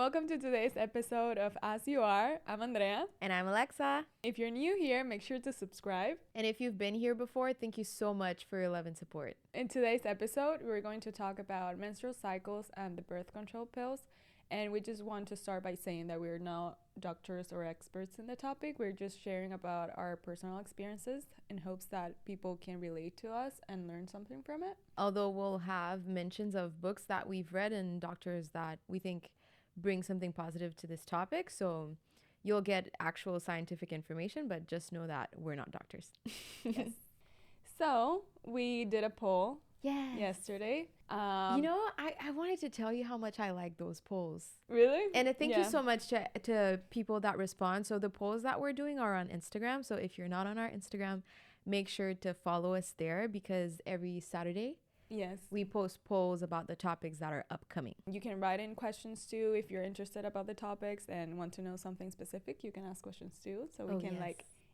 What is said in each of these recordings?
welcome to today's episode of As You Are. I'm Andrea. And I'm Alexa. If you're new here, make sure to subscribe. And if you've been here before, thank you so much for your love and support. In today's episode, we're going to talk about menstrual cycles and the birth control pills. And we just want to start by saying that we're not doctors or experts in the topic. We're just sharing about our personal experiences in hopes that people can relate to us and learn something from it. Although we'll have mentions of books that we've read and doctors that we think bring something positive to this topic. So you'll get actual scientific information, but just know that we're not doctors. Yes. So we did a poll yesterday. I wanted to tell you how much I like those polls. Really? And thank you so much to people that respond. So the polls that we're doing are on Instagram. So if you're not on our Instagram, make sure to follow us there because every Saturday, we post polls about the topics that are upcoming. You can write in questions too if you're interested about the topics and want to know something specific. You can ask questions too, so we can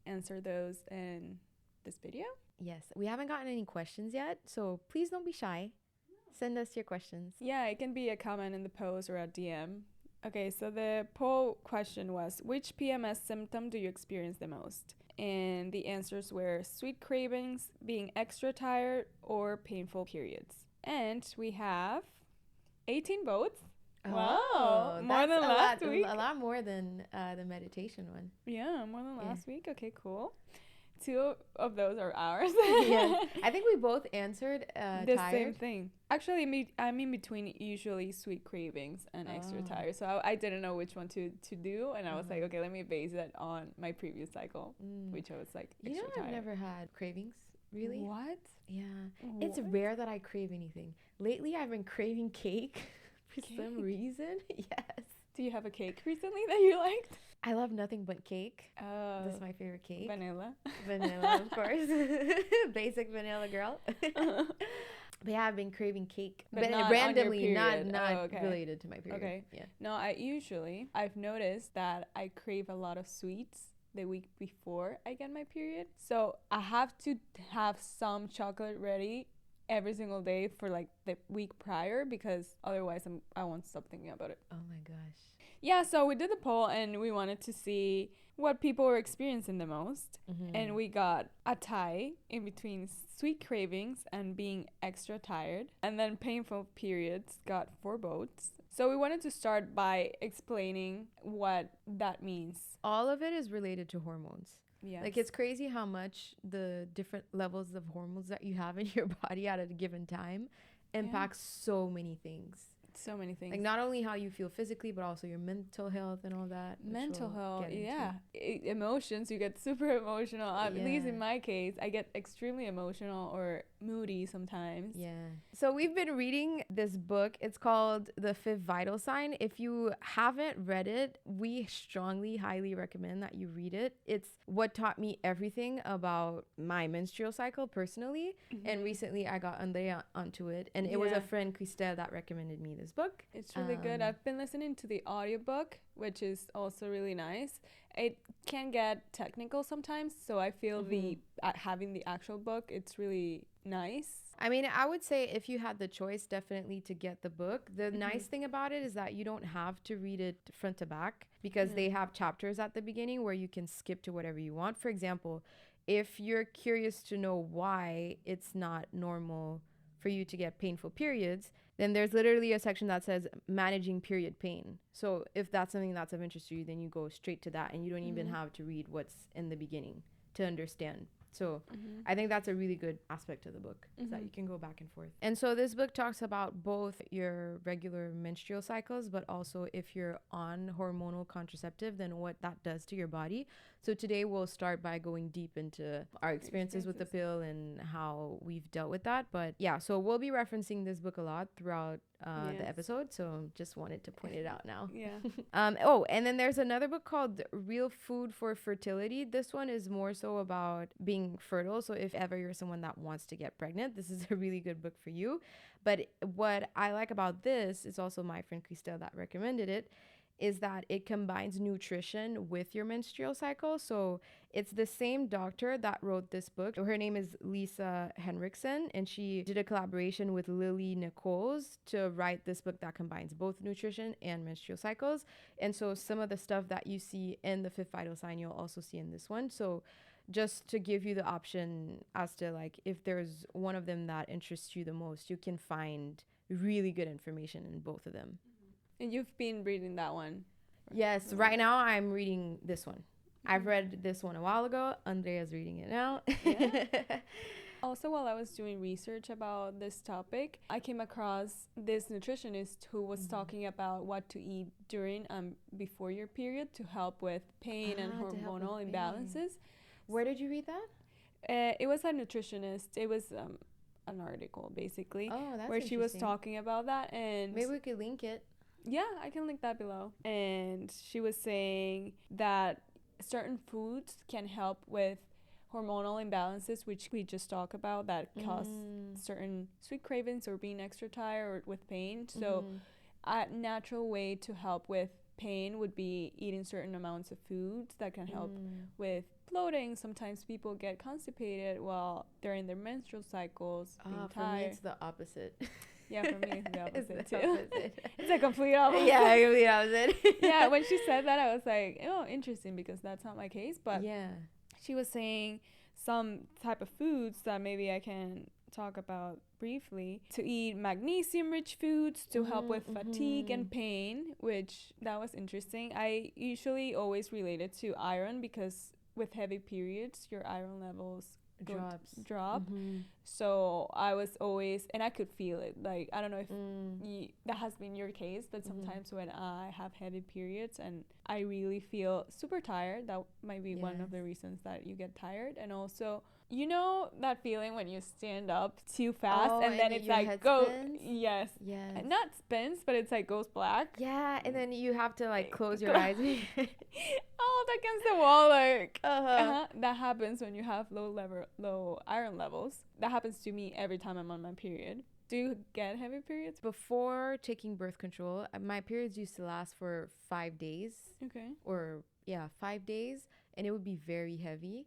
answer those in this video. Yes, we haven't gotten any questions yet, so please don't be shy. Send us your questions. Yeah, it can be a comment in the post or a DM. Okay, so the poll question was, which PMS symptom do you experience the most? And the answers were sweet cravings, being extra tired, or painful periods. And we have 18 votes. Wow, more than last week. A lot more than the meditation one. Yeah, more than last week. Okay, cool. 2 of those are ours. Yes. I think we both answered the same thing. Actually, I'm in between usually sweet cravings and extra tired. So I didn't know which one to do. And I was like, okay, let me base it on my previous cycle, which I was like extra tired. I've never had cravings. Really? What? Yeah. What? It's rare that I crave anything. Lately, I've been craving cake for some reason. Yes. Do you have a cake recently that you liked? I love nothing but cake. This is my favorite cake. Vanilla. Vanilla, of course. Basic vanilla girl. But yeah, I've been craving cake. But not randomly, not related to my period. Okay. Yeah. No, I've noticed that I crave a lot of sweets the week before I get my period. So I have to have some chocolate ready every single day for like the week prior because otherwise I won't stop thinking about it. Oh my gosh. Yeah, so we did the poll and we wanted to see what people were experiencing the most. And we got a tie in between sweet cravings and being extra tired. And then painful periods got 4 votes. So we wanted to start by explaining what that means. All of it is related to hormones. Yeah. Like, it's crazy how much the different levels of hormones that you have in your body at a given time impacts so many things. So many things. Like, not only how you feel physically, but also your mental health and all that. Mental health, emotions, you get super emotional. At least in my case, I get extremely emotional or moody sometimes. Yeah. So we've been reading this book. It's called The Fifth Vital Sign. If you haven't read it, we strongly, highly recommend that you read it. It's what taught me everything about my menstrual cycle personally. And recently I got Andrea onto it. And it was a friend, Christelle, that recommended me this book. It's really good. I've been listening to the audiobook, which is also really nice. It can get technical sometimes, so I feel having the actual book, it's really nice. I mean, I would say if you had the choice, definitely to get the book. The nice thing about it is that you don't have to read it front to back because they have chapters at the beginning where you can skip to whatever you want. For example, if you're curious to know why it's not normal for you to get painful periods, then there's literally a section that says managing period pain. So if that's something that's of interest to you, then you go straight to that and you don't even have to read what's in the beginning to understand. So I think that's a really good aspect of the book is that you can go back and forth. And so this book talks about both your regular menstrual cycles, but also if you're on hormonal contraceptive, then what that does to your body. So today we'll start by going deep into our experiences with the pill and how we've dealt with that. But yeah, so we'll be referencing this book a lot throughout the episode, so just wanted to point it out now. And then there's another book called Real Food for Fertility. This one is more so about being fertile, so if ever you're someone that wants to get pregnant, this is a really good book for you. But what I like about this is also my friend Christelle that recommended it, is that it combines nutrition with your menstrual cycle. So it's the same doctor that wrote this book. Her name is Lisa Henriksen, and she did a collaboration with Lily Nichols to write this book that combines both nutrition and menstrual cycles. And so some of the stuff that you see in the fifth vital sign, you'll also see in this one. So just to give you the option as to like if there's one of them that interests you the most, you can find really good information in both of them. And you've been reading that one? Yes, right now I'm reading this one. I've read this one a while ago. Andrea's reading it now. Yeah. Also, while I was doing research about this topic, I came across this nutritionist who was talking about what to eat during before your period to help with pain and hormonal imbalances. Where did you read that? It was a nutritionist. It was an article basically where she was talking about that, and maybe we could link it. Yeah, I can link that below. And she was saying that certain foods can help with hormonal imbalances, which we just talked about, that cause certain sweet cravings or being extra tired or with pain. So a natural way to help with pain would be eating certain amounts of foods that can help with bloating. Sometimes people get constipated while they're in their menstrual cycles, being tired. For me, it's the opposite. Yeah, for me, it's the opposite too. It's a complete opposite. Yeah, a complete opposite. Yeah, when she said that, I was like, oh, interesting, because that's not my case. But yeah, she was saying some type of foods that maybe I can talk about briefly. To eat magnesium-rich foods to help with fatigue and pain, which that was interesting. I usually always relate it to iron, because with heavy periods, your iron levels drop. So I was always, and I could feel it, like I don't know if that has been your case, but sometimes when I have heavy periods and I really feel super tired, that might be one of the reasons that you get tired. And also, you know that feeling when you stand up too fast and then it's like yes, and not spins, but it's like goes black. Yeah, and then you have to like close your eyes. Oh, against the wall, like that happens when you have low iron levels. That happens to me every time I'm on my period. Do you get heavy periods? Before taking birth control, my periods used to last for 5 days. Okay. Or 5 days, and it would be very heavy.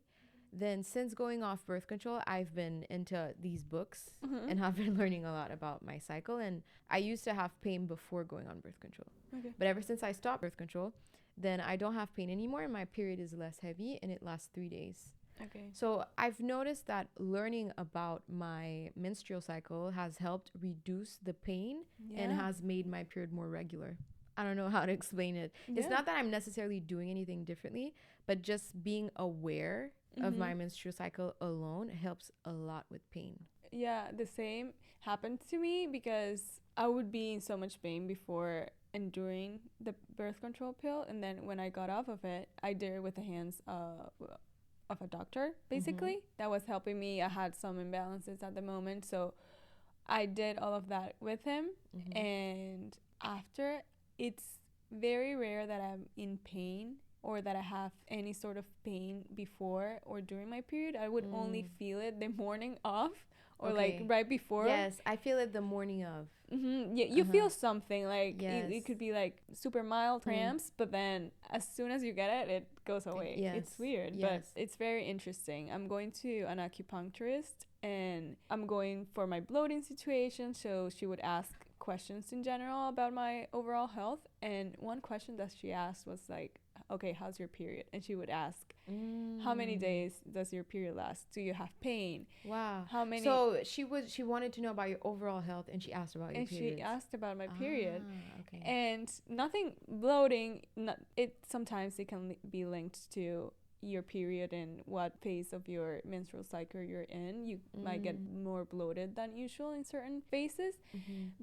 Then since going off birth control, I've been into these books and have been learning a lot about my cycle. And I used to have pain before going on birth control. Okay. But ever since I stopped birth control, then I don't have pain anymore, and my period is less heavy, and it lasts 3 days. Okay. So I've noticed that learning about my menstrual cycle has helped reduce the pain and has made my period more regular. I don't know how to explain it. It's not that I'm necessarily doing anything differently, but just being aware of my menstrual cycle alone helps a lot with pain. Yeah, the same happened to me, because I would be in so much pain before and during the birth control pill, and then when I got off of it, I did it with the hands of a doctor, basically, that was helping me. I had some imbalances at the moment, so I did all of that with him. And after, it's very rare that I'm in pain or that I have any sort of pain before or during my period. I would only feel it the morning of, or like right before. Yes, I feel it the morning of. Yeah, you feel something, like it could be like super mild cramps, but then as soon as you get it, it goes away. It's weird, but it's very interesting. I'm going to an acupuncturist, and I'm going for my bloating situation, so she would ask questions in general about my overall health. And one question that she asked was like, okay, how's your period? And she would ask, how many days does your period last? Do you have pain? Wow. How many? So she wanted to know about your overall health, and she asked about your period. And she asked about my period. Okay. And nothing bloating. Sometimes it can be linked to your period and what phase of your menstrual cycle you're in. You might get more bloated than usual in certain phases,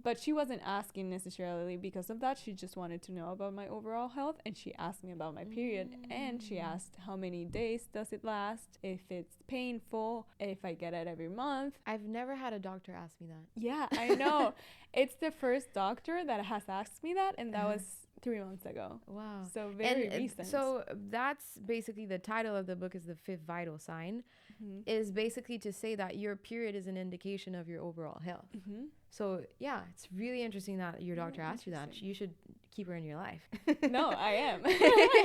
but she wasn't asking necessarily because of that. She just wanted to know about my overall health, and she asked me about my period, and she asked how many days does it last, if it's painful, if I get it every month. I've never had a doctor ask me that. Yeah, I know. It's the first doctor that has asked me that, and that was 3 months ago. Wow. So very recent. So that's basically the title of the book, is the fifth vital sign, is basically to say that your period is an indication of your overall health. So yeah, it's really interesting that your doctor asked you that. You should keep her in your life. No, I am.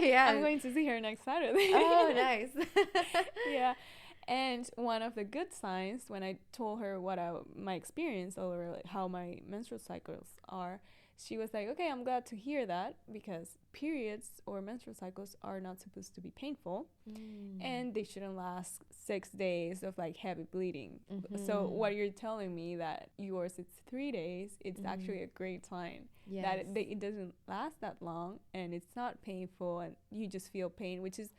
Yeah. I'm going to see her next Saturday. Oh, nice. Yeah. And one of the good signs when I told her what my experience over like how my menstrual cycles are, she was like, okay, I'm glad to hear that because periods or menstrual cycles are not supposed to be painful and they shouldn't last 6 days of like heavy bleeding. So what you're telling me that yours it's 3 days, it's actually a great sign that it doesn't last that long and it's not painful and you just feel pain, which is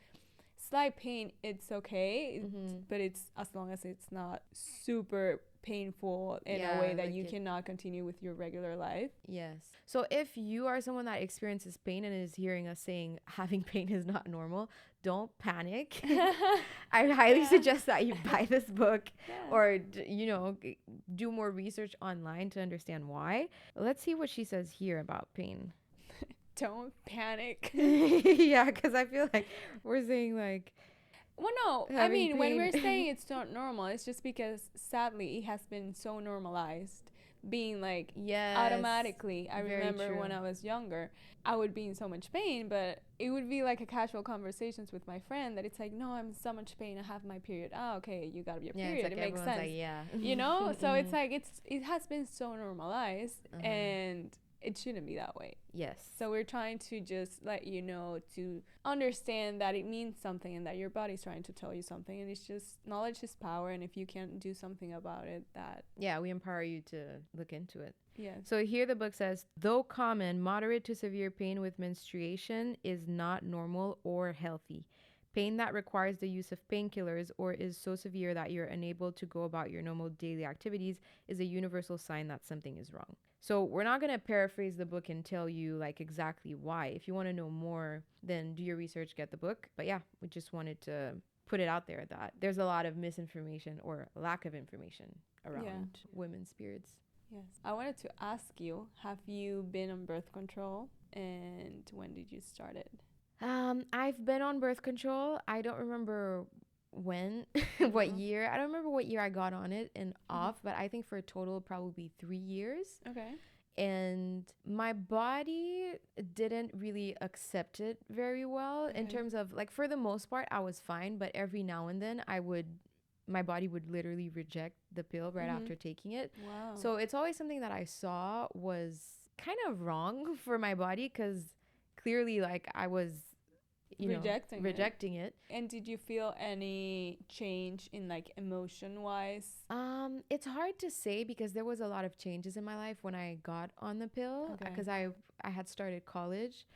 slight pain. It's okay, but it's as long as it's not super painful in a way that like you cannot continue with your regular life. Yes. So if you are someone that experiences pain and is hearing us saying having pain is not normal, don't panic. I highly suggest that you buy this book or, do more research online to understand why. Let's see what she says here about pain. Don't panic. Yeah, because I feel like we're saying like, well, no, I mean, when we're saying it's not normal, it's just because sadly it has been so normalized being like automatically. I remember when I was younger, I would be in so much pain, but it would be like a casual conversations with my friend that it's like, no, I'm in so much pain, I have my period. Oh, okay, you got your period. Like it makes sense. Like, so it's like it has been so normalized and it shouldn't be that way. Yes. So we're trying to just let you know to understand that it means something and that your body's trying to tell you something, and it's just knowledge is power, and if you can do something about it, that we empower you to look into it. Yeah. So here the book says, though common, moderate to severe pain with menstruation is not normal or healthy. Pain that requires the use of painkillers or is so severe that you're unable to go about your normal daily activities is a universal sign that something is wrong. So we're not going to paraphrase the book and tell you like exactly why. If you want to know more, then do your research, get the book. But yeah, we just wanted to put it out there that there's a lot of misinformation or lack of information around women's periods. Yes. I wanted to ask you, have you been on birth control and when did you start it? I've been on birth control. I don't remember when, what year. I don't remember what year I got on it and off, but I think for a total probably 3 years. Okay. And my body didn't really accept it very well in terms of like, for the most part, I was fine, but every now and then my body would literally reject the pill right after taking it. Wow. So it's always something that I saw was kind of wrong for my body because clearly like I was rejecting it. And did you feel any change in like emotion wise? It's hard to say because there was a lot of changes in my life when I got on the pill because I had started college.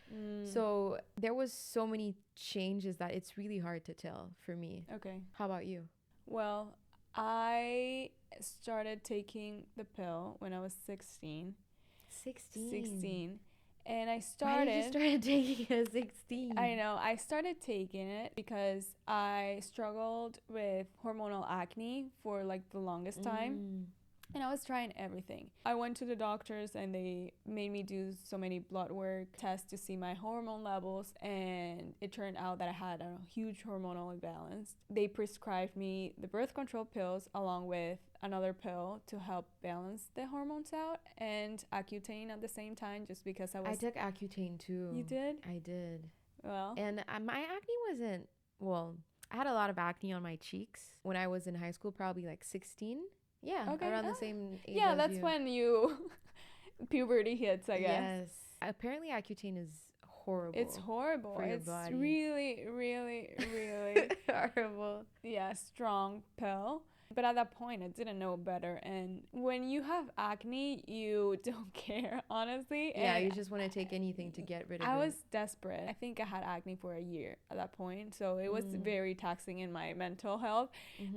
So there was so many changes that it's really hard to tell for me. Okay. How about you? Well, I started taking the pill when I was 16. 16. And I started... Why did you start taking it at 16? I know. I started taking it because I struggled with hormonal acne for like the longest time. And I was trying everything. I went to the doctors and they made me do so many blood work tests to see my hormone levels. And it turned out that I had a huge hormonal imbalance. They prescribed me the birth control pills along with another pill to help balance the hormones out and Accutane at the same time just because I took Accutane too. You did? I did. Well. And my acne wasn't, I had a lot of acne on my cheeks when I was in high school, probably like 16. Yeah, around the same age. Yeah, that's when puberty hits, I guess. Yes. Apparently Accutane is horrible. It's horrible. For your body. Really, really, really horrible. Yeah, strong pill. But at that point, I didn't know better. And when you have acne, you don't care, honestly. Yeah, and you just want to take anything to get rid of it. I was desperate. I think I had acne for a year at that point. So it was very taxing in my mental health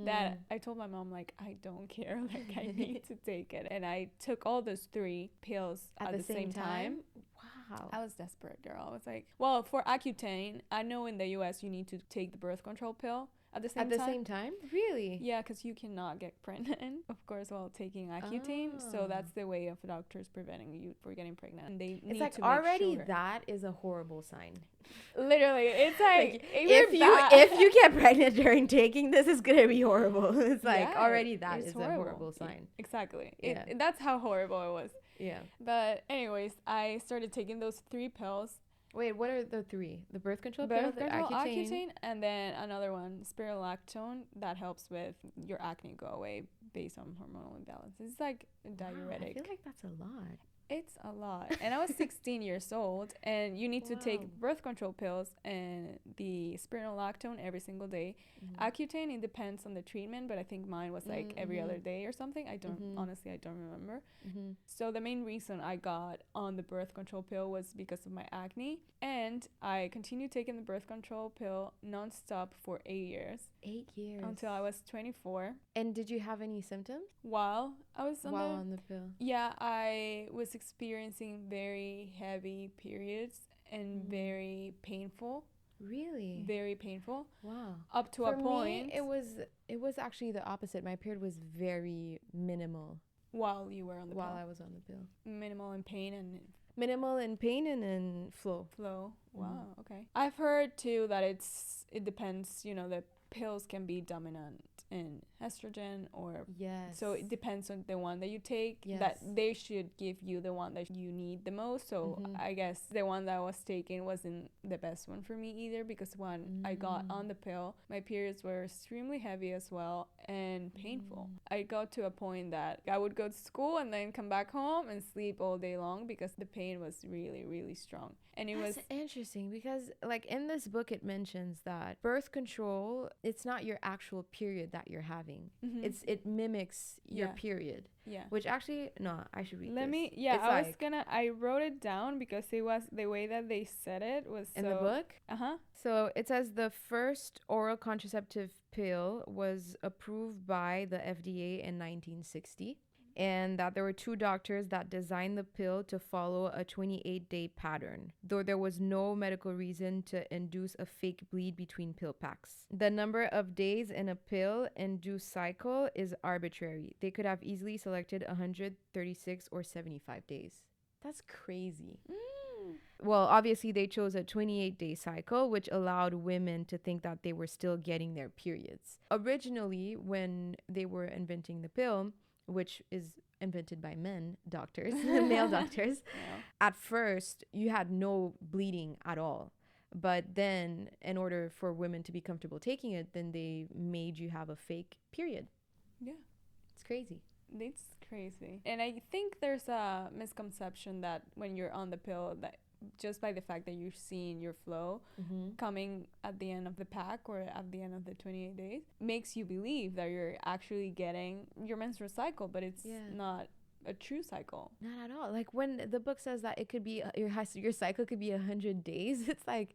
that I told my mom, like, I don't care. Like, I need to take it. And I took all those 3 pills at the same time. Wow. I was desperate, girl. I was like, well, for Accutane, I know in the U.S. you need to take the birth control pill. At the same time? Really? Yeah, because you cannot get pregnant, of course, while taking Accutane. So that's the way of doctors preventing you from getting pregnant. And they need to make already sure. That is a horrible sign. Literally, it's like if you get pregnant during taking this, it's gonna be horrible. It's like already that is horrible. A horrible sign. Exactly. That's how horrible it was. Yeah. But anyways, I started taking those 3 pills. Wait, what are the 3? The birth control pill, Birth the control, Accutane. Accutane, and then another one, spironolactone, that helps with your acne go away based on hormonal imbalance. It's like a diuretic. I feel like that's a lot. It's a lot. And I was 16 years old, and you need to take birth control pills and the spironolactone every single day. Accutane, it depends on the treatment, but I think mine was like every other day or something. I don't, honestly, I don't remember. So the main reason I got on the birth control pill was because of my acne, and I continued taking the birth control pill nonstop for 8 years. 8 years. Until I was 24. And did you have any symptoms? While I was on the pill? Yeah, I was experiencing very heavy periods and very painful. Really? Very painful. Wow. Up to a point. Me, it was actually the opposite. My period was very minimal. While you were on the pill? While I was on the pill. Minimal in pain and... Minimal in pain and in flow. Flow. Wow, okay. I've heard too that it depends, the pills can be dominant in estrogen or so it depends on the one that you take, that they should give you the one that you need the most. So I guess the one that I was taking wasn't the best one for me either, because when I got on the pill, my periods were extremely heavy as well and painful. I got to a point that I would go to school and then come back home and sleep all day long because the pain was really, really strong. And That's interesting, because like in this book it mentions that birth control, it's not your actual period that you're having. It mimics your period. Yeah. Which actually, no, I should read this. I wrote it down because it was the way that they said it was in the book. So it says the first oral contraceptive pill was approved by the FDA in 1960. And that there were 2 doctors that designed the pill to follow a 28-day pattern, though there was no medical reason to induce a fake bleed between pill packs. The number of days in a pill-induced cycle is arbitrary. They could have easily selected 136 or 75 days. That's crazy. Well, obviously they chose a 28-day cycle, which allowed women to think that they were still getting their periods. Originally, when they were inventing the pill, which is invented by doctors, male doctors. At first, you had no bleeding at all. But then, in order for women to be comfortable taking it, then they made you have a fake period. Yeah. It's crazy. It's crazy. And I think there's a misconception that when you're on the pill, that just by the fact that you're seeing your flow coming at the end of the pack or at the end of the 28 days makes you believe that you're actually getting your menstrual cycle, but it's not a true cycle. Not at all. Like when the book says that it could be your cycle could be 100 days, it's like,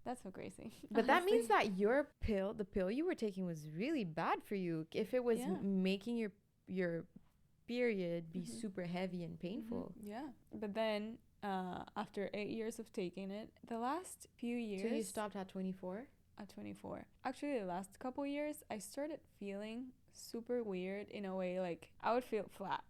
that's so crazy. But that means that the pill you were taking was really bad for you. If it was making your period be super heavy and painful. Yeah. But then after 8 years of taking it, the last few years... So you stopped at 24? At 24. Actually, the last couple years, I started feeling super weird in a way. Like, I would feel flat.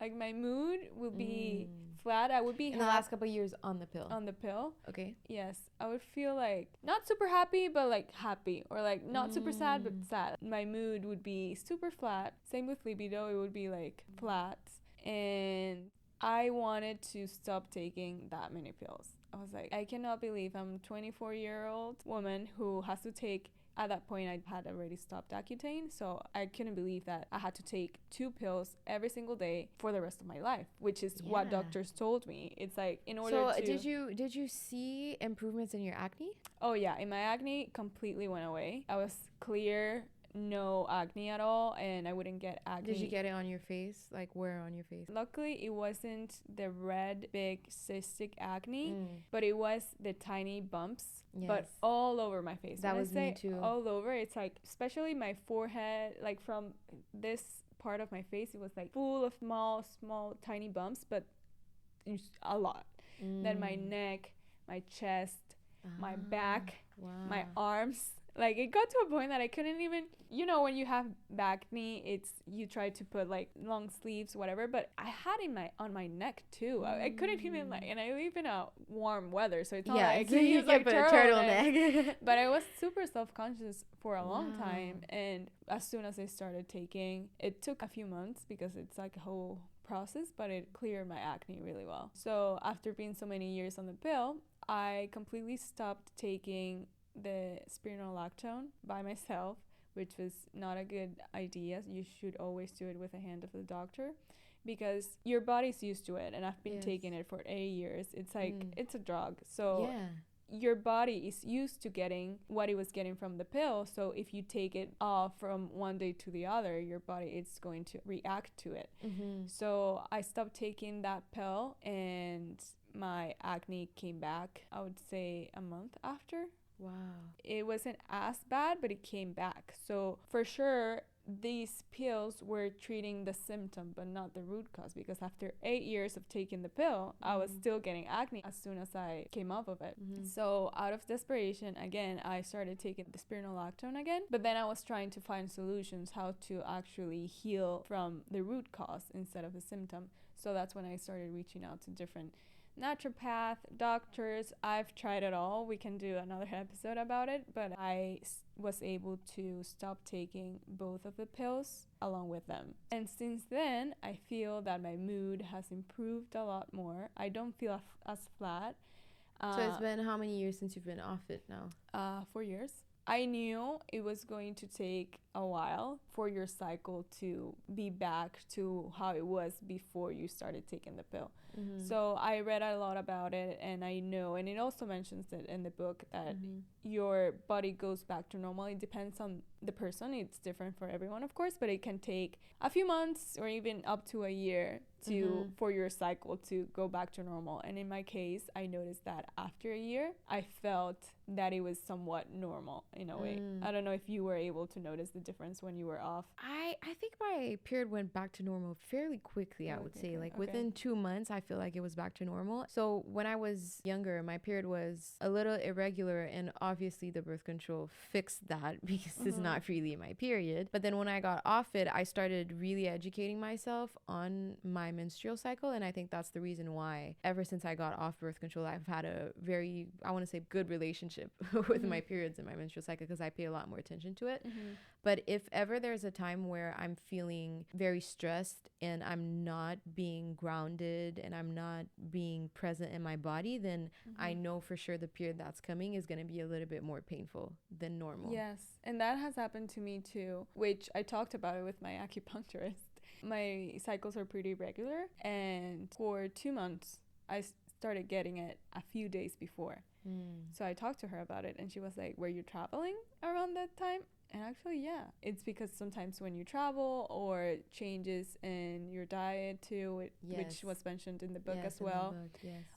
Like, my mood would be flat. I would be in the last couple years on the pill. On the pill. Okay. Yes. I would feel like, not super happy, but like happy. Or like, not super sad, but sad. My mood would be super flat. Same with libido. It would be like flat. And... I wanted to stop taking that many pills. I was like, I cannot believe I'm a 24-year-old woman who has to take, at that point I had already stopped Accutane, so I couldn't believe that I had to take 2 pills every single day for the rest of my life, which is what doctors told me. It's like, in order to... So did you see improvements in your acne? Oh yeah, in my acne completely went away. I was clear, no acne at all, and I wouldn't get acne. Did you get it on your face? Like where on your face? Luckily, it wasn't the red, big, cystic acne, but it was the tiny bumps, but all over my face. That was me too. All over. It's like, especially my forehead, like from this part of my face, it was like full of small, tiny bumps, but a lot. Then my neck, my chest, my back, my arms. Like, it got to a point that I couldn't even, when you have back knee, it's, you try to put like long sleeves, whatever, but I had on my neck too. I couldn't even and I live in a warm weather, so it's not like I can use like turtleneck. But I was super self-conscious for a long time, and as soon as I started taking, it took a few months because it's like a whole process, but it cleared my acne really well. So after being so many years on the pill, I completely stopped taking the spironolactone by myself, which was not a good idea. You should always do it with the hand of the doctor because your body's used to it, and I've been taking it for 8 years. It's like it's a drug. So your body is used to getting what it was getting from the pill. So if you take it off from one day to the other, your body is going to react to it. So I stopped taking that pill, and my acne came back, I would say a month after. Wow. It wasn't as bad, but it came back. So for sure, these pills were treating the symptom but not the root cause, because after 8 years of taking the pill, I was still getting acne as soon as I came off of it. So out of desperation, again, I started taking the spironolactone again, but then I was trying to find solutions how to actually heal from the root cause instead of the symptom. So that's when I started reaching out to different naturopath, doctors. I've tried it all. We can do another episode about it, but I was able to stop taking both of the pills along with them. And since then, I feel that my mood has improved a lot more. I don't feel as flat. So it's been how many years since you've been off it now? 4 years. I knew it was going to take a while for your cycle to be back to how it was before you started taking the pill. So I read a lot about it, and I know, and it also mentions it in the book, that your body goes back to normal. It depends on the person. It's different for everyone, of course, but it can take a few months or even up to a year to for your cycle to go back to normal. And in my case, I noticed that after a year, I felt that it was somewhat normal in a way. I don't know if you were able to notice the difference when you were off. I think my period went back to normal fairly quickly, I would say. Like within 2 months, I feel like it was back to normal. So when I was younger, my period was a little irregular, and obviously the birth control fixed that because it's not really my period. But then when I got off it, I started really educating myself on my menstrual cycle, and I think that's the reason why ever since I got off birth control, I've had a very, I want to say, good relationship with my periods and my menstrual cycle, because I pay a lot more attention to it. But if ever there's a time where I'm feeling very stressed and I'm not being grounded and I'm not being present in my body, then I know for sure the period that's coming is going to be a little bit more painful than normal. Yes, and that has happened to me too, which I talked about it with my acupuncturist. My cycles are pretty regular, and for 2 months, I started getting it a few days before. So I talked to her about it, and she was like, were you traveling around that time? And actually, yeah, it's because sometimes when you travel or changes in your diet too, which was mentioned in the book as well.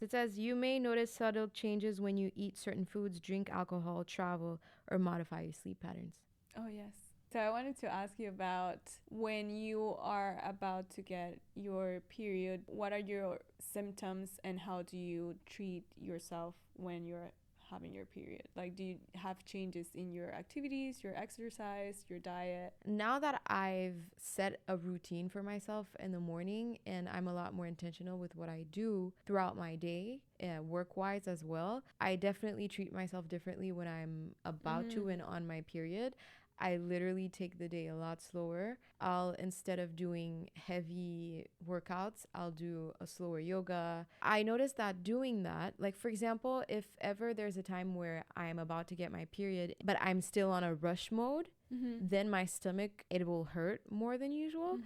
It says you may notice subtle changes when you eat certain foods, drink alcohol, travel, or modify your sleep patterns. Oh, yes. So I wanted to ask you about when you are about to get your period, what are your symptoms and how do you treat yourself when you're having your period? Like, do you have changes in your activities, your exercise, your diet? Now that I've set a routine for myself in the morning, and I'm a lot more intentional with what I do throughout my day, work-wise as well, I definitely treat myself differently when I'm about to and on my period. I literally take the day a lot slower. Instead of doing heavy workouts, I'll do a slower yoga. I noticed that doing that, like for example, if ever there's a time where I'm about to get my period, but I'm still on a rush mode, then my stomach, it will hurt more than usual.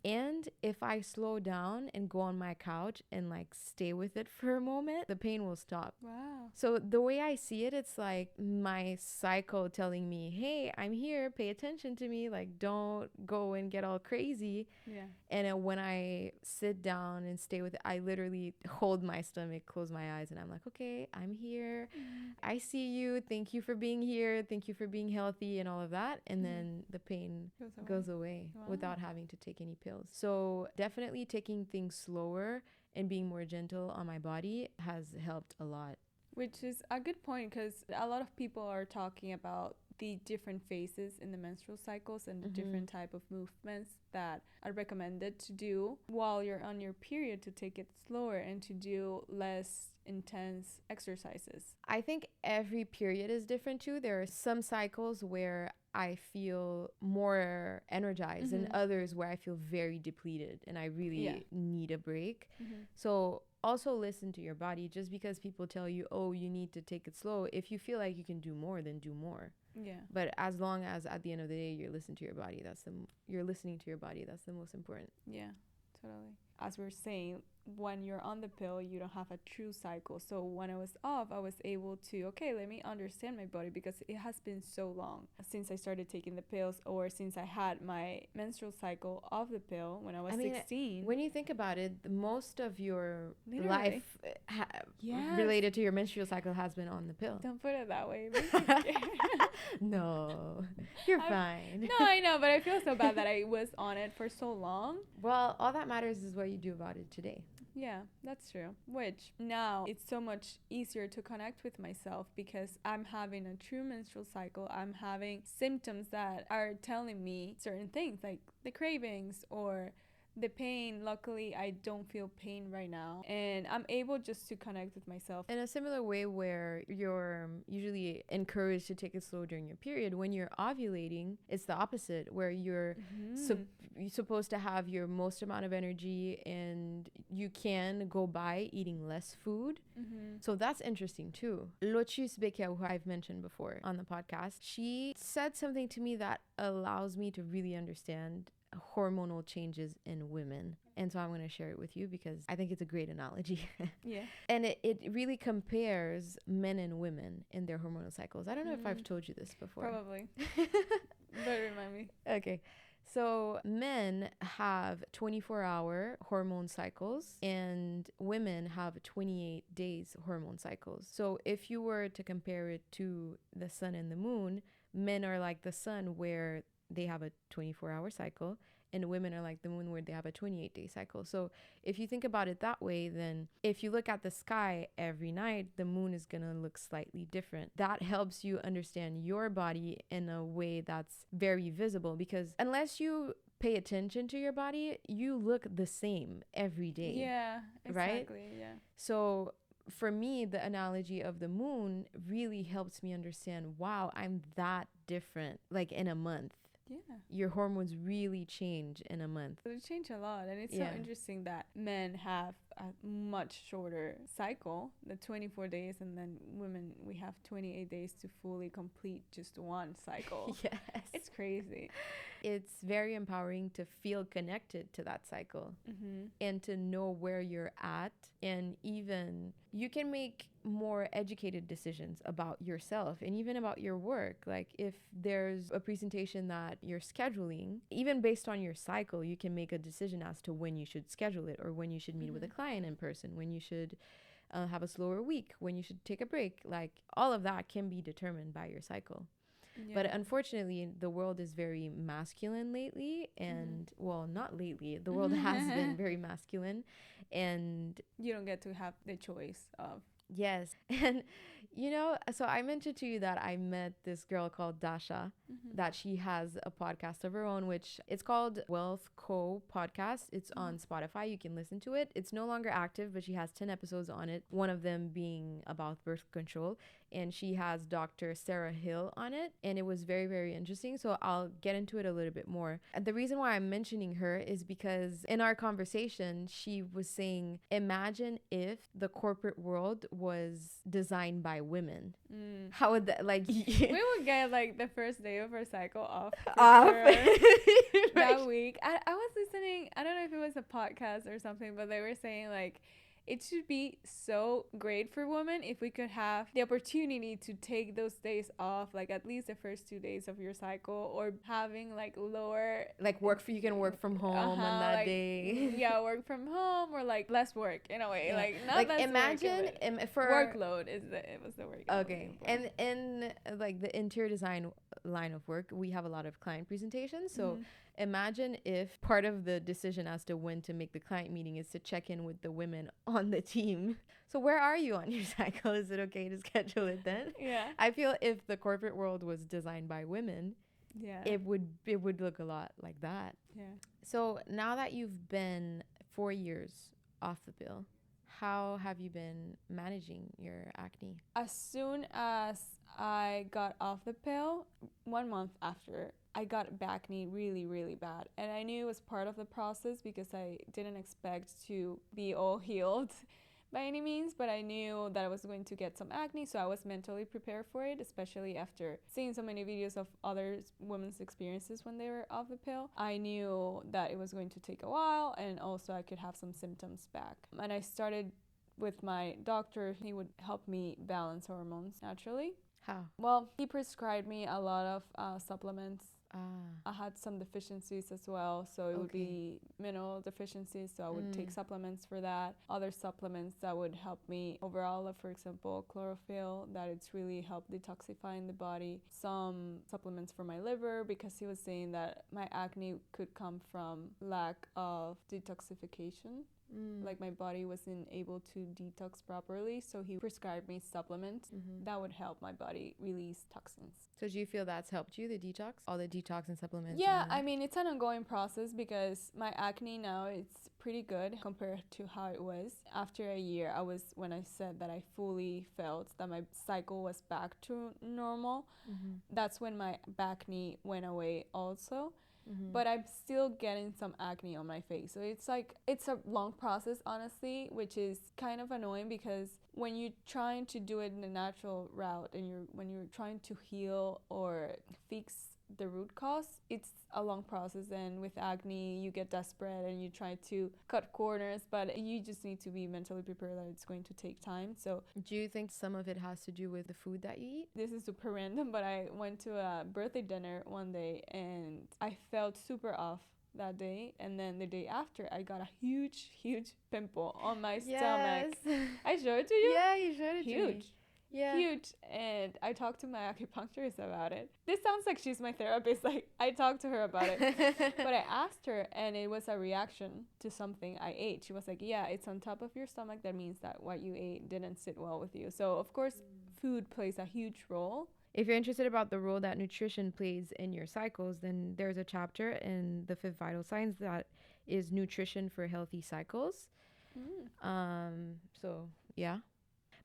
And if I slow down and go on my couch and like stay with it for a moment, the pain will stop. Wow. So the way I see it, it's like my cycle telling me, hey, I'm here, pay attention to me, like don't go and get all crazy. And when I sit down and stay with it, I literally hold my stomach, close my eyes, and I'm like, okay, I'm here. I see you. Thank you for being here. Thank you for being healthy and all of that. And then the pain goes away without having to take any pills. So definitely taking things slower and being more gentle on my body has helped a lot. Which is a good point, because a lot of people are talking about the different phases in the menstrual cycles and the different type of movements that are recommended to do while you're on your period, to take it slower and to do less intense exercises. I think every period is different too. There are some cycles where I feel more energized, and others where I feel very depleted and I really need a break. So also listen to your body. Just because people tell you, oh, you need to take it slow, if you feel like you can do more, then do more. Yeah. But as long as at the end of the day you're listening to your body, you're listening to your body, that's the most important. Yeah, totally. As we're saying, when you're on the pill, you don't have a true cycle. So when I was off, I was able to, okay, let me understand my body, because it has been so long since I started taking the pills, or since I had my menstrual cycle off the pill when I was 16. When you think about it, most of your Literally. life related to your menstrual cycle has been on the pill. Don't put it that way. No, you're fine. No, I know, but I feel so bad that I was on it for so long. Well, all that matters is what you do about it today. Yeah, that's true. Which now it's so much easier to connect with myself, because I'm having a true menstrual cycle. I'm having symptoms that are telling me certain things, like the cravings or the pain. Luckily, I don't feel pain right now, and I'm able just to connect with myself. In a similar way where you're usually encouraged to take it slow during your period, when you're ovulating, it's the opposite, where you're supposed to have your most amount of energy, and you can go by eating less food. So that's interesting too. Lotus Becker, who I've mentioned before on the podcast, she said something to me that allows me to really understand hormonal changes in women, and so I'm going to share it with you because I think it's a great analogy. Yeah. And it really compares men and women in their hormonal cycles. I don't know if I've told you this before. Probably. But remind me. Okay. So men have 24-hour hormone cycles, and women have 28 days hormone cycles. So if you were to compare it to the sun and the moon, men are like the sun, where they have a 24-hour cycle, and women are like the moon, where they have a 28-day cycle. So if you think about it that way, then if you look at the sky every night, the moon is going to look slightly different. That helps you understand your body in a way that's very visible, because unless you pay attention to your body, you look the same every day. Yeah, exactly. Right? Yeah. So for me, the analogy of the moon really helps me understand, wow, I'm that different, like in a month. Yeah. Your hormones really change in a month. They change a lot, and it's so interesting that men have a much shorter cycle, the 24 days, and then women, we have 28 days to fully complete just one cycle. Yes. It's crazy. It's very empowering to feel connected to that cycle and to know where you're at, and even you can make more educated decisions about yourself and even about your work. Like if there's a presentation that you're scheduling, even based on your cycle, you can make a decision as to when you should schedule it, or when you should meet with a client in person, when you should have a slower week, when you should take a break. Like all of that can be determined by your cycle. Yeah. But unfortunately, the world is very masculine lately, and well, not lately, the world has been very masculine, and you don't get to have the choice of. Yes. And you know, so I mentioned to you that I met this girl called Dasha, that she has a podcast of her own, which it's called WealthCo podcast. It's on Spotify. You can listen to it. It's no longer active, but she has 10 episodes on it, one of them being about birth control. And she has Dr. Sarah Hill on it, and it was very, very interesting. So I'll get into it a little bit more. And the reason why I'm mentioning her is because in our conversation, she was saying, imagine if the corporate world was designed by women. How would that, like, we would get like the first day of our cycle off right. That week. I was listening, I don't know if it was a podcast or something, but they were saying like it should be so great for women if we could have the opportunity to take those days off, like at least the first 2 days of your cycle, or having like lower, like you can work from home on that day. Yeah, work from home, or like less work in a way. Yeah. Like not like less imagine work, for workload it was the word. Okay. And in like the interior design line of work, we have a lot of client presentations. So imagine if part of the decision as to when to make the client meeting is to check in with the women on the team. So where are you on your cycle? Is it okay to schedule it then? Yeah. I feel if the corporate world was designed by women, it would look a lot like that. Yeah. So now that you've been 4 years off the pill, how have you been managing your acne? As soon as I got off the pill, 1 month after, I got acne really, really bad. And I knew it was part of the process because I didn't expect to be all healed by any means, but I knew that I was going to get some acne, so I was mentally prepared for it, especially after seeing so many videos of other women's experiences when they were off the pill. I knew that it was going to take a while, and also I could have some symptoms back. And I started with my doctor. He would help me balance hormones naturally. How? Well, he prescribed me a lot of supplements. Ah. I had some deficiencies as well, so it would Okay. be mineral deficiencies, so I would take supplements for that. Other supplements that would help me overall, like for example, chlorophyll, that it's really helped detoxifying the body. Some supplements for my liver, because he was saying that my acne could come from lack of detoxification. Like my body wasn't able to detox properly, so he prescribed me supplements that would help my body release toxins. So do you feel that's helped you, the detox? All the detox and supplements? Yeah, I mean, it's an ongoing process because my acne now, it's pretty good compared to how it was. After a year, when I said that I fully felt that my cycle was back to normal, that's when my acne went away also. But I'm still getting some acne on my face. So it's a long process, honestly, which is kind of annoying because when you're trying to do it in a natural route and when you're trying to heal or fix the root cause, it's a long process. And with acne, you get desperate and you try to cut corners, but you just need to be mentally prepared that it's going to take time. So do you think some of it has to do with the food that you eat? this is super random, but I went to a birthday dinner one day and I felt super off that day, and then the day after I got a huge pimple on my stomach. I showed it to you. Yeah, you showed it to me. Huge. Yeah. Huge. And I talked to my acupuncturist about it. This sounds like she's my therapist. Like, I talked to her about it. But I asked her, and it was a reaction to something I ate. She was like, yeah, it's on top of your stomach. That means that what you ate didn't sit well with you. So, of course, food plays a huge role. If you're interested about the role that nutrition plays in your cycles, then there's a chapter in the 5th Vital Signs that is nutrition for healthy cycles. So, yeah.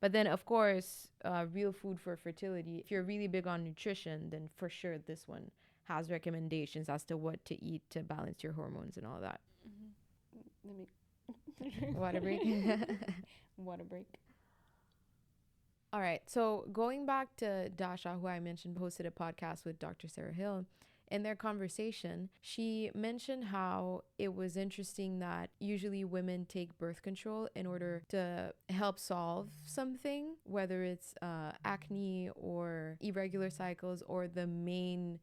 But then, of course, real food for fertility. If you're really big on nutrition, then for sure this one has recommendations as to what to eat to balance your hormones and all that. Let me... Water break. Water break. All right. So going back to Dasha, who I mentioned, hosted a podcast with Dr. Sarah Hill. In their conversation, she mentioned how it was interesting that usually women take birth control in order to help solve something, whether it's acne or irregular cycles, or the main,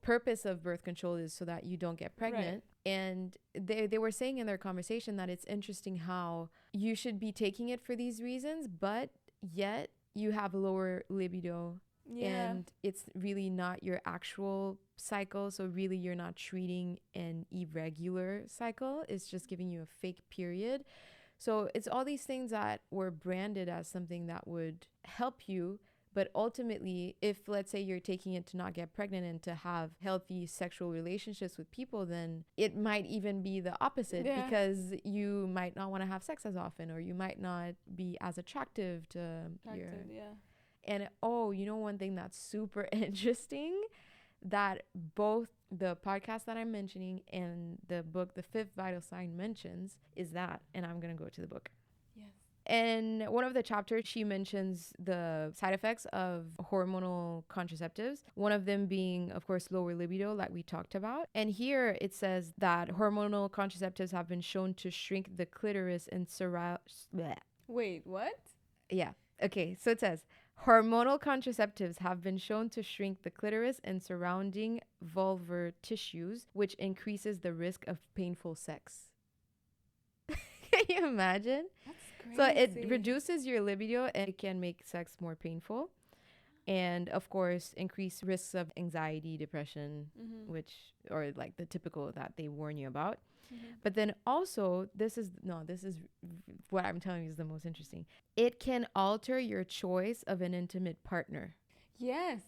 purpose of birth control is so that you don't get pregnant. Right. And they were saying in their conversation that it's interesting how you should be taking it for these reasons, but yet you have lower libido. Yeah. And it's really not your actual cycle. So really you're not treating an irregular cycle. It's just giving you a fake period. So it's all these things that were branded as something that would help you. But ultimately, if let's say you're taking it to not get pregnant and to have healthy sexual relationships with people, then it might even be the opposite. Yeah. Because you might not want to have sex as often, or you might not be as attractive to your... Yeah. And one thing that's super interesting that both the podcast that I'm mentioning and the book, The 5th Vital Sign, mentions is that, and I'm going to go to the book. Yes. And one of the chapters, she mentions the side effects of hormonal contraceptives, one of them being, of course, lower libido, like we talked about. And here it says that hormonal contraceptives have been shown to shrink the clitoris and Wait, what? Yeah. Okay, so it says, hormonal contraceptives have been shown to shrink the clitoris and surrounding vulvar tissues, which increases the risk of painful sex. Can you imagine? That's crazy. So it reduces your libido and it can make sex more painful. And of course, increase risks of anxiety, depression, or like the typical that they warn you about. But then also, this is what I'm telling you is the most interesting. It can alter your choice of an intimate partner. Yes.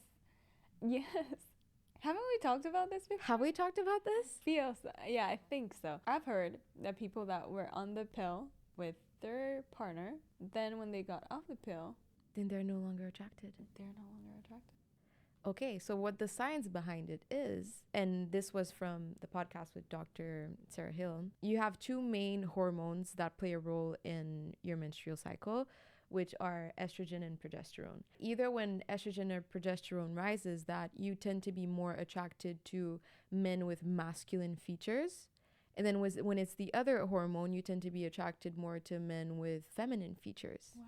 Haven't we talked about this before? Have we talked about this? Yeah, I think so. I've heard that people that were on the pill with their partner. Then when they got off the pill, Then they're no longer attracted. they're no longer attracted. Okay, so what the science behind it is, and this was from the podcast with Dr. Sarah Hill, you have two main hormones that play a role in your menstrual cycle, which are estrogen and progesterone. Either when estrogen or progesterone rises, that you tend to be more attracted to men with masculine features. And then when it's the other hormone, you tend to be attracted more to men with feminine features. Wow.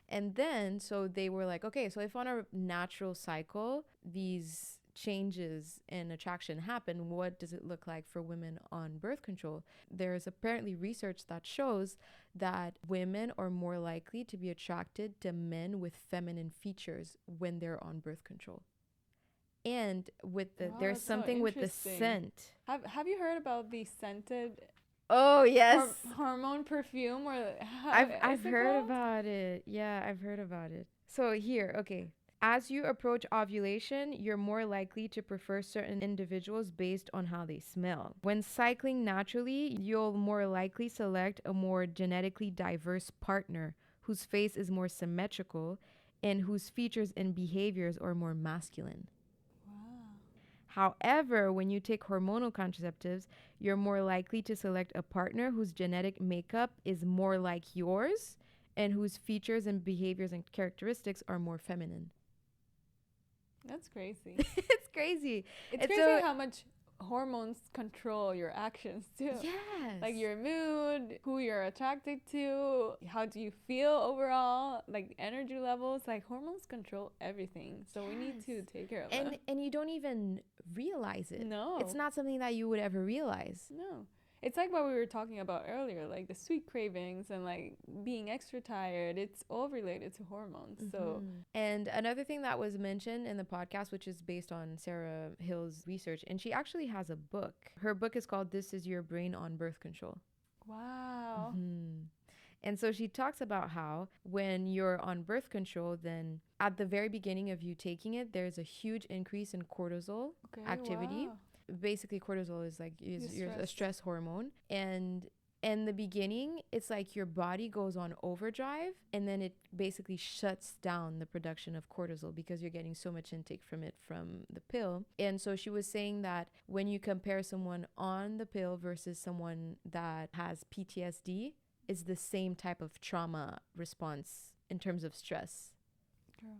And then, so they were like, okay, so if on a natural cycle, these changes in attraction happen, what does it look like for women on birth control? There's apparently research that shows that women are more likely to be attracted to men with feminine features when they're on birth control. And with the, Wow, there's that's so something with the interesting. scent. Have you heard about the scented Oh, yes. hormone perfume? Or I've heard about it. Yeah, I've heard about it. So here, okay. As you approach ovulation, you're more likely to prefer certain individuals based on how they smell. When cycling naturally, you'll more likely select a more genetically diverse partner whose face is more symmetrical and whose features and behaviors are more masculine. Wow. However, when you take hormonal contraceptives, you're more likely to select a partner whose genetic makeup is more like yours and whose features and behaviors and characteristics are more feminine. That's crazy. It's crazy. It's And crazy so- how much hormones control your actions too. Yes. Like your mood, who you're attracted to, how do you feel overall, like energy levels. Like hormones control everything. So we need to Yes. take care of them. and you don't even realize it. No. It's not something that you would ever realize. No. It's like what we were talking about earlier, like the sweet cravings and like being extra tired. It's all related to hormones. So And another thing that was mentioned in the podcast, which is based on Sarah Hill's research, and she actually has a book. Her book is called This Is Your Brain on Birth Control. wow. And so she talks about how when you're on birth control, then at the very beginning of you taking it, there's a huge increase in cortisol Okay. activity. Wow. Basically, cortisol is like is Your a stress. stress hormone, and in the beginning it's like your body goes on overdrive, and then it basically shuts down the production of cortisol because you're getting so much intake from it from the pill. And so she was saying that when you compare someone on the pill versus someone that has PTSD, it's the same type of trauma response in terms of stress. Girl.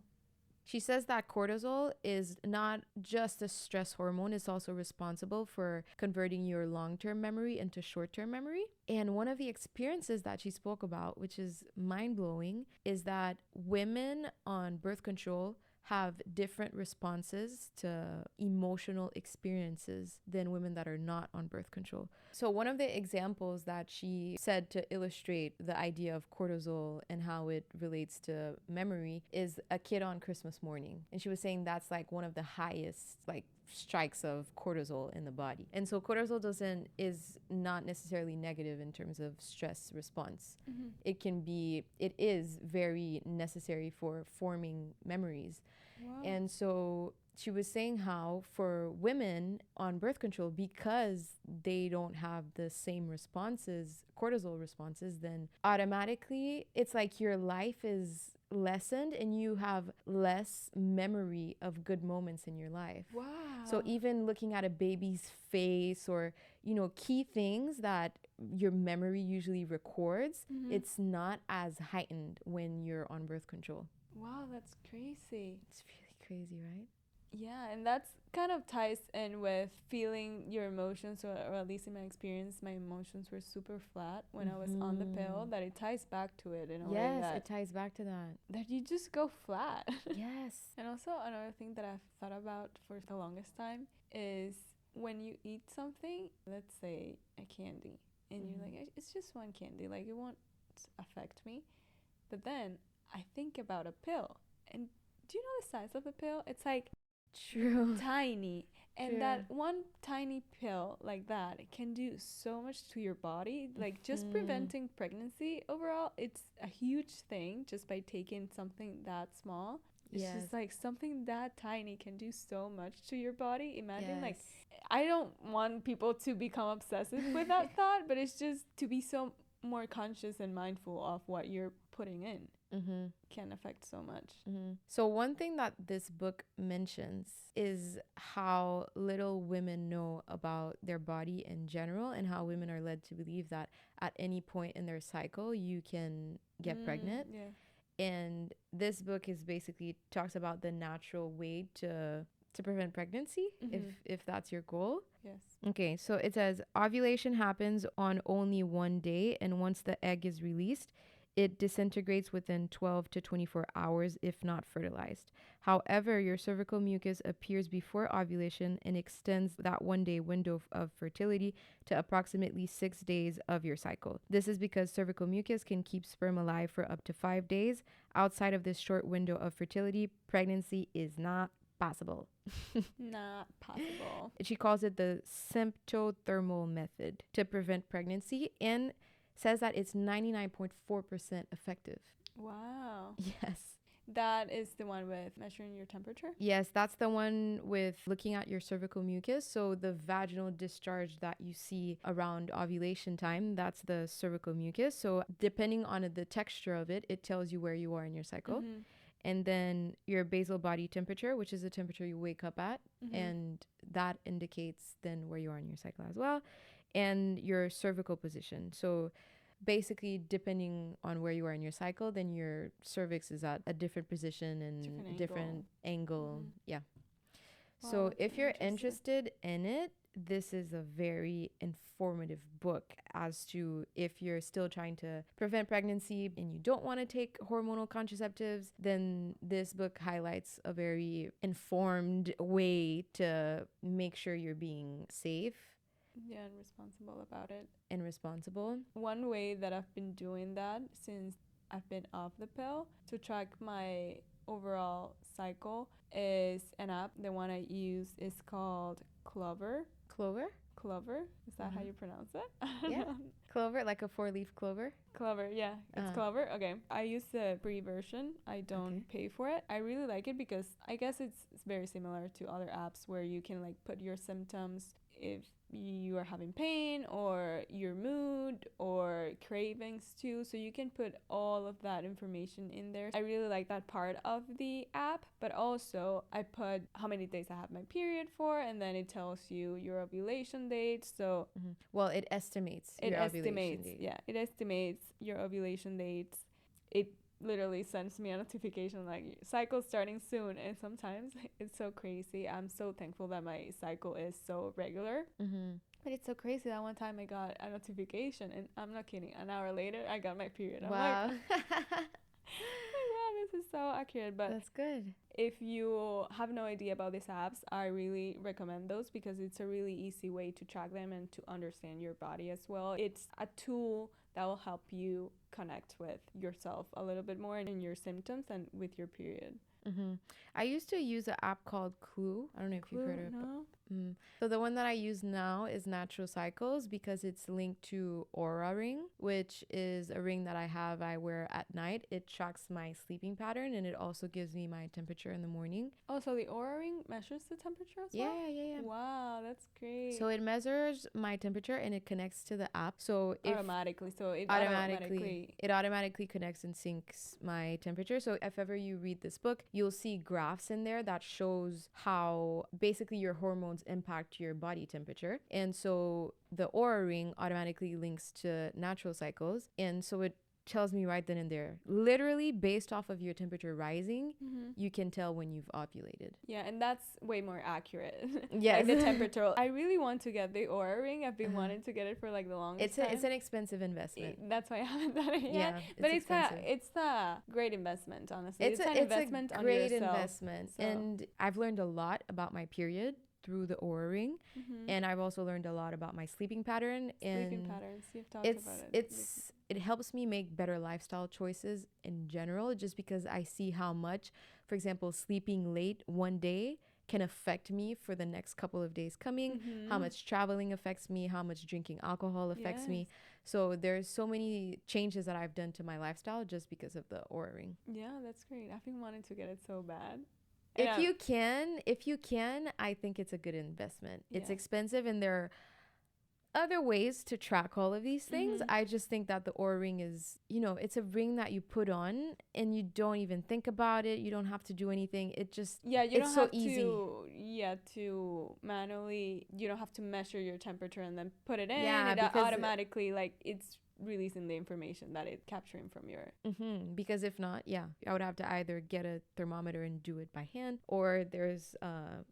She says that cortisol is not just a stress hormone, it's also responsible for converting your long-term memory into short-term memory. And one of the experiences that she spoke about, which is mind-blowing, is that women on birth control have different responses to emotional experiences than women that are not on birth control. So one of the examples that she said to illustrate the idea of cortisol and how it relates to memory is a kid on Christmas morning. And she was saying that's like one of the highest like strikes of cortisol in the body. And so cortisol is not necessarily negative in terms of stress response. It is very necessary for forming memories. Wow. And so she was saying how for women on birth control, because they don't have the same cortisol responses, then automatically it's like your life is lessened and you have less memory of good moments in your life. Wow. So even looking at a baby's face or, key things that your memory usually records, it's not as heightened when you're on birth control. Wow, that's crazy. It's really crazy, right? Yeah, and that's kind of ties in with feeling your emotions, or at least in my experience, my emotions were super flat when I was on the pill. That it ties back to it in a way Yes, that it ties back to that. that you just go flat. Yes. And also another thing that I've thought about for the longest time is when you eat something, let's say a candy, and you're like, it's just one candy, like it won't affect me. But then I think about a pill, and do you know the size of the pill? It's like True. tiny, and True. that one tiny pill like that can do so much to your body, like just preventing pregnancy overall. It's a huge thing just by taking something that small. It's just like something that tiny can do so much to your body. Imagine like, I don't want people to become obsessive with that thought, but it's just to be so more conscious and mindful of what you're putting in. Mm-hmm. Can affect so much. Mm-hmm. So one thing that this book mentions is how little women know about their body in general, and how women are led to believe that at any point in their cycle you can get pregnant. Yeah. And this book is basically talks about the natural way to prevent pregnancy, if that's your goal. Yes. Okay, so it says ovulation happens on only one day, and once the egg is released, it disintegrates within 12 to 24 hours if not fertilized. However, your cervical mucus appears before ovulation and extends that 1 day window of fertility to approximately 6 days of your cycle. This is because cervical mucus can keep sperm alive for up to 5 days. Outside of this short window of fertility, pregnancy is not possible. Not possible. She calls it the symptothermal method to prevent pregnancy, and says that it's 99.4% effective. Wow. Yes. That is the one with measuring your temperature? Yes, that's the one with looking at your cervical mucus. So the vaginal discharge that you see around ovulation time, that's the cervical mucus. So depending on the texture of it, it tells you where you are in your cycle. And then your basal body temperature, which is the temperature you wake up at, and that indicates then where you are in your cycle as well. And your cervical position. So basically, depending on where you are in your cycle, then your cervix is at a different position and different angle. Yeah. Wow, so if you're interested in it, this is a very informative book as to if you're still trying to prevent pregnancy and you don't want to take hormonal contraceptives, then this book highlights a very informed way to make sure you're being safe. Yeah, and responsible about it. And responsible. One way that I've been doing that since I've been off the pill to track my overall cycle is an app. The one I use is called Clover. Clover? Clover? Is that how you pronounce it? Yeah. Clover, like a 4-leaf clover? Clover, yeah. It's Clover. Okay. I use the free version. I don't pay for it. I really like it because I guess it's very similar to other apps where you can like put your symptoms if you are having pain or your mood or cravings too, so you can put all of that information in there. I really like that part of the app, but also I put how many days I have my period for, and then it tells you your ovulation date. So well, it estimates your ovulation date. Yeah, it estimates your ovulation dates. It literally sends me a notification like cycle starting soon, and sometimes it's so crazy. I'm so thankful that my cycle is so regular. But it's so crazy that one time I got a notification, and I'm not kidding, an hour later I got my period. Wow. I'm like, oh my god, this is so accurate. But that's good. If you have no idea about these apps, I really recommend those because it's a really easy way to track them and to understand your body as well. It's a tool that will help you connect with yourself a little bit more and your symptoms and with your period. I used to use an app called Clue. I don't know if you've heard of it. No. So the one that I use now is Natural Cycles because it's linked to Aura Ring, which is a ring that I wear at night. It tracks my sleeping pattern and it also gives me my temperature in the morning. Oh, so the Aura Ring measures the temperature as well? Yeah. Wow, that's great. So it measures my temperature and it connects to the app. So it automatically connects and syncs my temperature. So if ever you read this book, you'll see graphs in there that shows how basically your hormones impact your body temperature. And so the Aura Ring automatically links to Natural Cycles. And so it tells me right then and there, literally based off of your temperature rising, you can tell when you've ovulated. Yeah, and that's way more accurate. Yes. Like the temperature. I really want to get the Aura Ring. I've been wanting to get it for like the longest time. It's an expensive investment. That's why I haven't done it yet. Yeah, but it's a great investment, honestly. It's an investment a on great yourself. investment. So. And I've learned a lot about my period through the Aura Ring, and I've also learned a lot about my sleeping pattern. Sleeping patterns, you've talked about it. It helps me make better lifestyle choices in general, just because I see how much, for example, sleeping late one day can affect me for the next couple of days coming, how much traveling affects me, how much drinking alcohol affects me. So there's so many changes that I've done to my lifestyle just because of the Aura Ring. Yeah, that's great. I've been wanting to get it so bad. If you can, I think it's a good investment. It's expensive, and other ways to track all of these things. Mhm. I just think that the Oura ring is, it's a ring that you put on and you don't even think about it. You don't have to do anything. It just, Yeah, you it's don't so have easy. to manually, you don't have to measure your temperature and then put it in. Yeah, It because automatically, like, it's releasing the information that it's capturing from your. because if not, yeah, I would have to either get a thermometer and do it by hand, or there's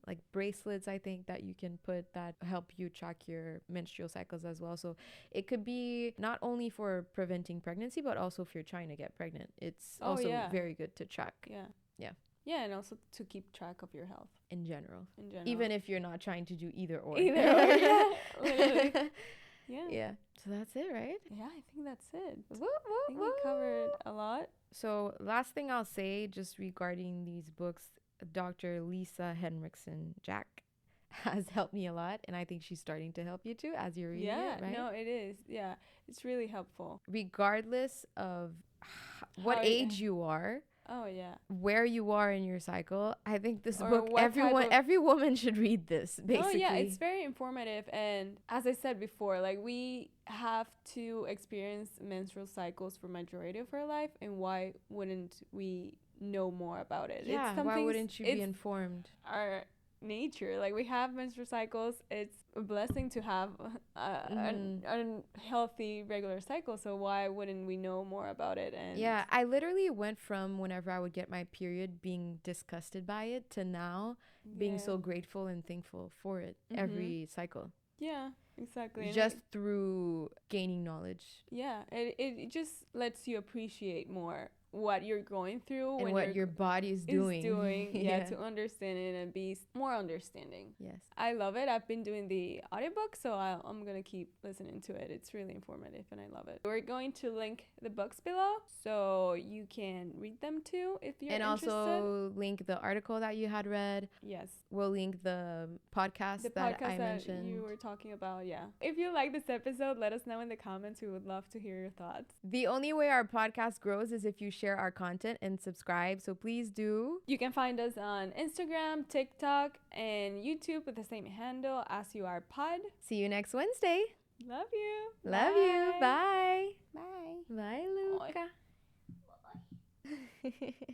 like bracelets I think that you can put that help you track your menstrual cycles as well. So it could be not only for preventing pregnancy, but also if you're trying to get pregnant. It's Oh, also yeah. very good to track. Yeah. Yeah. Yeah, and also to keep track of your health In general. in general. Even if you're not trying to do either or. Either or, yeah, literally. Yeah. Yeah. So that's it, right? Yeah, I think that's it. Woo, I think we covered a lot. So last thing I'll say, just regarding these books, Dr. Lisa Henriksen Jack has helped me a lot, and I think she's starting to help you too as you're reading Yeah, it, right? no, it is. Yeah, it's really helpful. Regardless of what How age you are, Oh, yeah. where you are in your cycle, I think this Or book, what type of- every woman should read this, Oh, basically. yeah, it's very informative. And as I said before, like, we have to experience menstrual cycles for majority of our life, and why wouldn't we know more about it? Yeah, It's why something wouldn't you be informed? our nature. Like, we have menstrual cycles. It's a blessing to have a healthy regular cycle. So why wouldn't we know more about it? And Yeah, I literally went from whenever I would get my period being disgusted by it to now being so grateful and thankful for it every cycle. Yeah, exactly. And Just through gaining knowledge. Yeah, it just lets you appreciate more what you're going through And when what your body is doing. yeah, to understand it and be more understanding. Yes. I love it. I've been doing the audiobook, so I'm gonna keep listening to it. It's really informative and I love it. We're going to link the books below so you can read them too if you're interested. And also link the article that you had read. Yes. We'll link the podcast that I mentioned. You were talking about. Yeah. If you like this episode, let us know in the comments. We would love to hear your thoughts. The only way our podcast grows is if you share our content and subscribe. So please do. You can find us on Instagram, TikTok, and YouTube with the same handle as you are pod. See you next Wednesday. Love you. Love you. Bye. Bye. Bye, Luca. Bye.